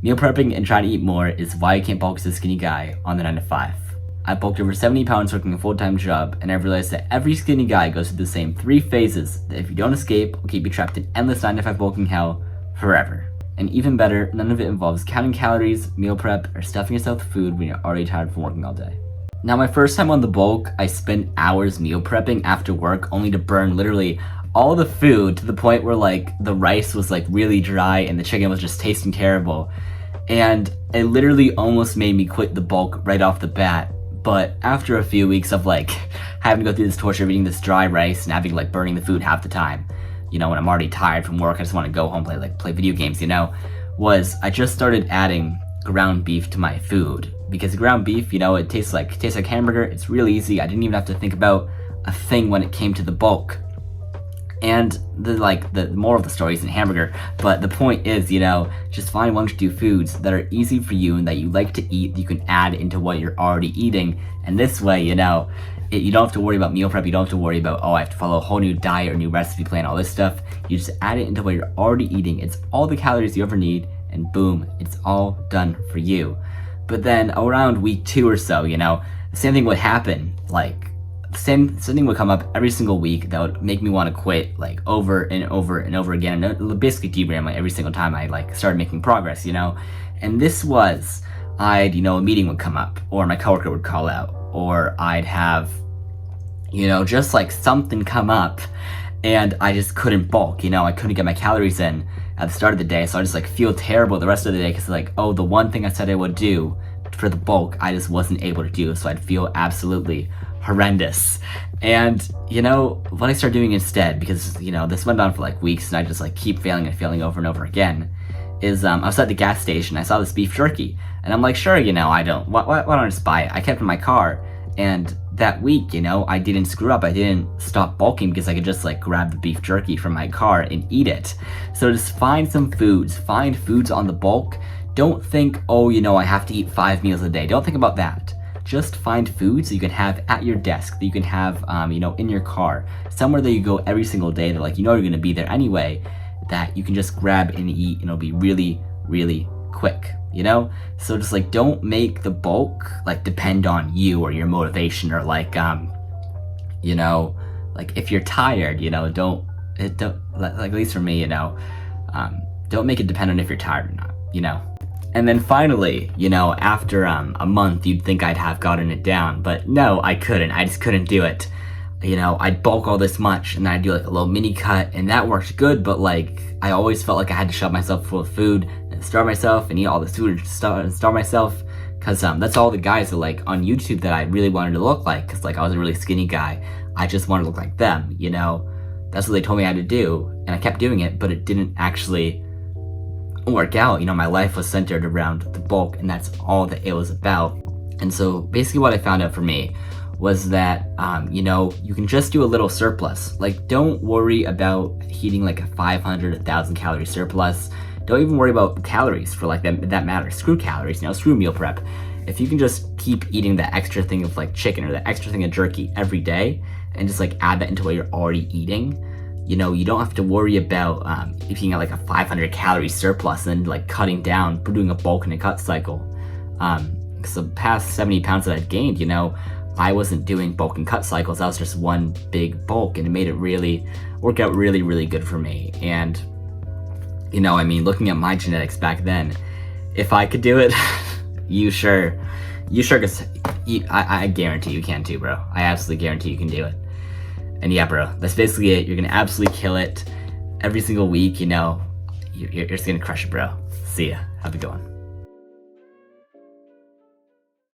Meal prepping and trying to eat more is why I can't bulk as a skinny guy on the 9 to 5. I bulked over 70 pounds working a full-time job, and I've realized that every skinny guy goes through the same 3 phases that if you don't escape, will keep you trapped in endless 9 to 5 bulking hell forever. And even better, none of it involves counting calories, meal prep, or stuffing yourself with food when you're already tired from working all day. Now, my first time on the bulk, I spent hours meal prepping after work only to burn literally all the food to the point where like the rice was like really dry and the chicken was just tasting terrible. And it literally almost made me quit the bulk right off the bat. But after a few weeks of like having to go through this torture of eating this dry rice and having like burning the food half the time, you know, when I'm already tired from work, I just want to go home, play video games, you know, I just started adding ground beef to my food. Because ground beef, you know, it tastes like hamburger. It's really easy. I didn't even have to think about a thing when it came to the bulk. And the moral of the story isn't hamburger, but the point is, you know, just find 1 or 2 foods that are easy for you and that you like to eat that you can add into what you're already eating. And this way, you know, you don't have to worry about meal prep. You don't have to worry about, oh, I have to follow a whole new diet or new recipe plan, all this stuff. You just add it into what you're already eating. It's all the calories you ever need, and boom, it's all done for you. But then around week 2 or so, you know, the same thing would happen. Like, something would come up every single week that would make me want to quit, like, over and over and over again. And it would basically derail me every single time I, like, started making progress, you know? And this was, a meeting would come up, or my coworker would call out, or I'd have, you know, just, like, something come up, and I just couldn't bulk, you know? I couldn't get my calories in at the start of the day, so I just, like, feel terrible the rest of the day, because, like, oh, the one thing I said I would do for the bulk, I just wasn't able to do, so I'd feel absolutely horrendous. And, you know, what I started doing instead, because, you know, this went on for, like, weeks, and I just, like, keep failing and failing over and over again, is, I was at the gas station, I saw this beef jerky, and I'm like, sure, you know, why don't I just buy it? I kept it in my car, and that week, you know, I didn't screw up. I didn't stop bulking because I could just like grab the beef jerky from my car and eat it. So just find foods on the bulk. Don't think, oh, you know, I have to eat 5 meals a day. Don't think about that. Just find foods that you can have at your desk, that you can have, you know, in your car, somewhere that you go every single day that, like, you know, you're gonna be there anyway, that you can just grab and eat, and it'll be really, really quick. You know, so just like don't make the bulk like depend on you or your motivation, or like you know, like if you're tired, you know, don't like, at least for me, you know, don't make it depend on if you're tired or not, you know. And then finally, you know, after a month, you'd think I'd have gotten it down, but no, I couldn't. I just couldn't do it. You know, I'd bulk all this much, and I'd do like a little mini cut, and that worked good, but like I always felt like I had to shove myself full of food and starve myself and eat all this food and starve myself, because that's all the guys are like on YouTube that I really wanted to look like, because like I was a really skinny guy. I just wanted to look like them, you know. That's what they told me I had to do, and I kept doing it, but it didn't actually work out. You know, my life was centered around the bulk, and that's all that it was about. And so basically what I found out for me was that, you know, you can just do a little surplus. Like, don't worry about eating like a 500, 1,000 calorie surplus. Don't even worry about calories for like that matter. Screw calories, you know, screw meal prep. If you can just keep eating that extra thing of like chicken or that extra thing of jerky every day, and just like add that into what you're already eating, you know, you don't have to worry about eating like a 500 calorie surplus and then like cutting down, doing a bulk and a cut cycle. Because the past 70 pounds that I've gained, you know, I wasn't doing bulk and cut cycles. That was just one big bulk, and it made it really work out really, really good for me. And, you know, I mean, looking at my genetics back then, if I could do it, you sure could. I guarantee you can too, bro. I absolutely guarantee you can do it. And yeah, bro, that's basically it. You're gonna absolutely kill it every single week, you know. You're just gonna crush it, bro. See ya. Have a good one.